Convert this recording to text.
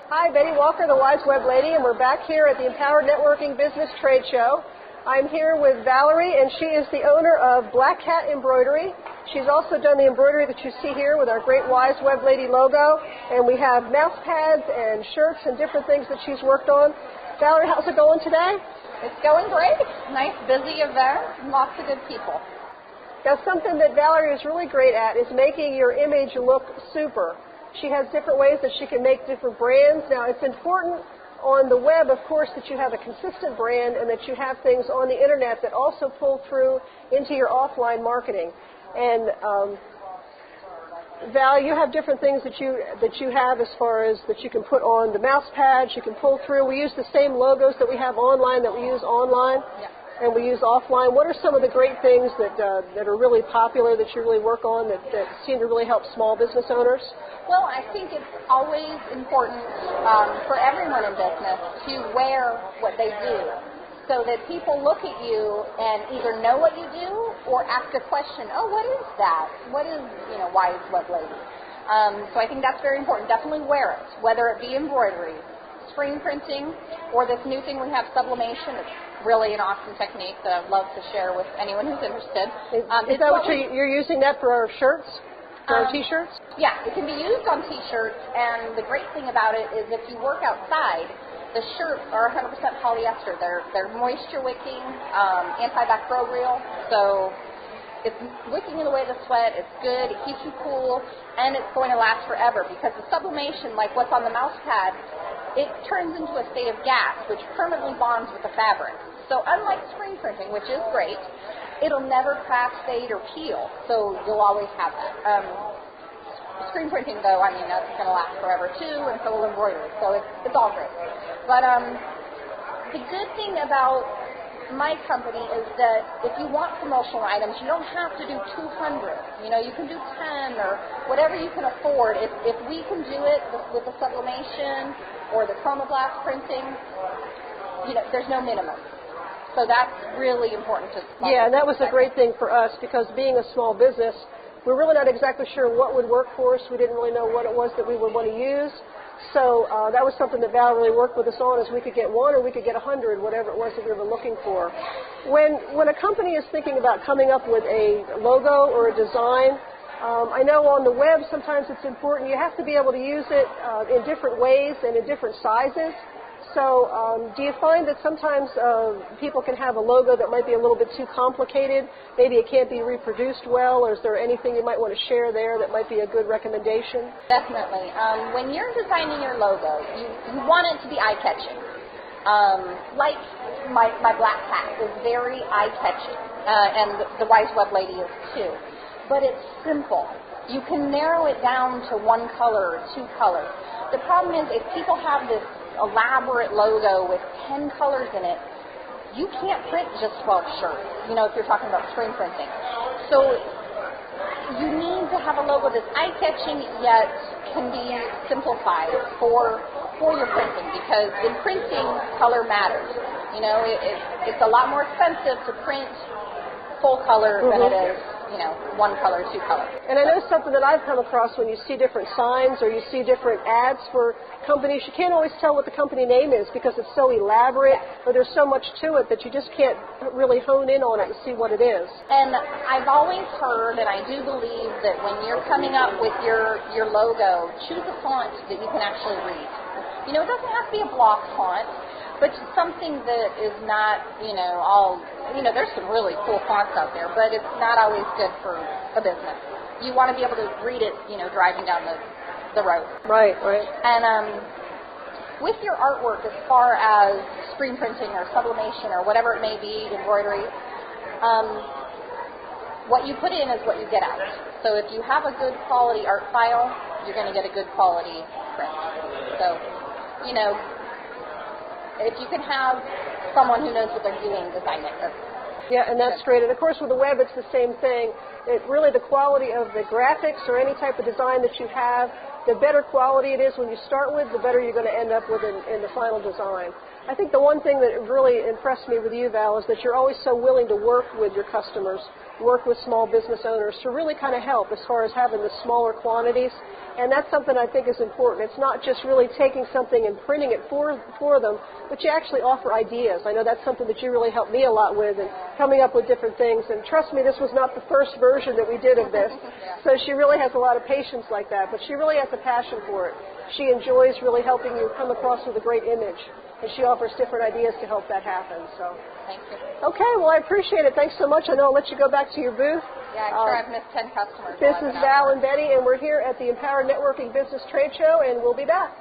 Hi, Betty Walker, the Wise Web Lady, and we're back here at the Empowered Networking Business Trade Show. I'm here with Valerie, and she is the owner of Black Cat Embroidery. She's also done the embroidery that you see here with our great Wise Web Lady logo, and we have mouse pads and shirts and different things that she's worked on. Valerie, how's it going today? It's going great. Nice, busy event, lots of good people. Now, something that Valerie is really great at is making your image look super. She has different ways that she can make different brands. Now, it's important on the web, of course, that you have a consistent brand and that you have things on the internet that also pull through into your offline marketing. And Val, you have different things that you have as far as that you can put on the mouse pads, you can pull through. We use the same logos that we have online that we use online. Yeah. And we use offline. What are some of the great things that are really popular that you really work on that seem to really help small business owners? Well, I think it's always important for everyone in business to wear what they do so that people look at you and either know what you do or ask a question, oh, what is that? What is, Wise Web Lady? So I think that's very important. Definitely wear it, whether it be embroidery, screen printing, or this new thing we have, sublimation. It's really an awesome technique that I'd love to share with anyone who's interested. Is that what you're using that for our shirts, for our T-shirts? Yeah, it can be used on T-shirts, and the great thing about it is if you work outside, the shirts are 100% polyester. They're moisture-wicking, antibacterial, so it's wicking away the sweat. It's good. It keeps you cool, and it's going to last forever because the sublimation, like what's on the mouse pad, it turns into a state of gas, which permanently bonds with the fabric. So unlike screen printing, which is great, it'll never crack, fade, or peel. So you'll always have that. Screen printing, though, that's going to last forever, too, and so will embroidery. So it's all great. But the good thing about my company is that if you want promotional items, you don't have to do 200. You can do 10 or whatever you can afford. If we can do it with the sublimation or the chromoblast printing, there's no minimum. So that's really important to Yeah, and that was a great thing for us because being a small business, we're really not exactly sure what would work for us. We didn't really know what it was that we would want to use. So that was something that Val really worked with us on, is we could get 1 or we could get 100, whatever it was that we were looking for. When a company is thinking about coming up with a logo or a design, I know on the web sometimes it's important. You have to be able to use it in different ways and in different sizes. So do you find that sometimes people can have a logo that might be a little bit too complicated? Maybe it can't be reproduced well, or is there anything you might want to share there that might be a good recommendation? Definitely. When you're designing your logo, you want it to be eye-catching. Like my black cat is very eye-catching, and the Wise Web Lady is too. But it's simple. You can narrow it down to 1 color or 2 colors. The problem is if people have this elaborate logo with 10 colors in it, you can't print just 12 shirts, if you're talking about screen printing. So you need to have a logo that's eye-catching yet can be simplified for your printing, because in printing, color matters. It's a lot more expensive to print full color than it is 1 color, 2 color. And I know something that I've come across when you see different signs or you see different ads for companies, you can't always tell what the company name is because it's so elaborate, or there's so much to it that you just can't really hone in on it and see what it is. And I've always heard, and I do believe, that when you're coming up with your logo, choose a font that you can actually read. It doesn't have to be a block font, but something that is not, there's some really cool fonts out there, but it's not always good for a business. You want to be able to read it, driving down the road. Right. And with your artwork, as far as screen printing or sublimation or whatever it may be, embroidery, what you put in is what you get out. So if you have a good quality art file, you're going to get a good quality print. So, if you can have someone who knows what they're doing design it. Yeah, and that's great. And of course with the web it's the same thing. Really the quality of the graphics or any type of design that you have, the better quality it is when you start with, the better you're going to end up with in the final design. I think the one thing that really impressed me with you, Val, is that you're always so willing to work with your customers, work with small business owners to really kind of help as far as having the smaller quantities. And that's something I think is important. It's not just really taking something and printing it for them, but you actually offer ideas. I know that's something that you really helped me a lot with, and coming up with different things. And trust me, this was not the first version that we did of this. So she really has a lot of patience like that, but she really has a passion for it. She enjoys really helping you come across with a great image, and she offers different ideas to help that happen. So. Thank you. Okay, well, I appreciate it. Thanks so much. I know I'll let you go back to your booth. Yeah, I'm sure I've missed 10 customers. This is Val and Betty, and we're here at the Empower Networking Business Trade Show, and we'll be back.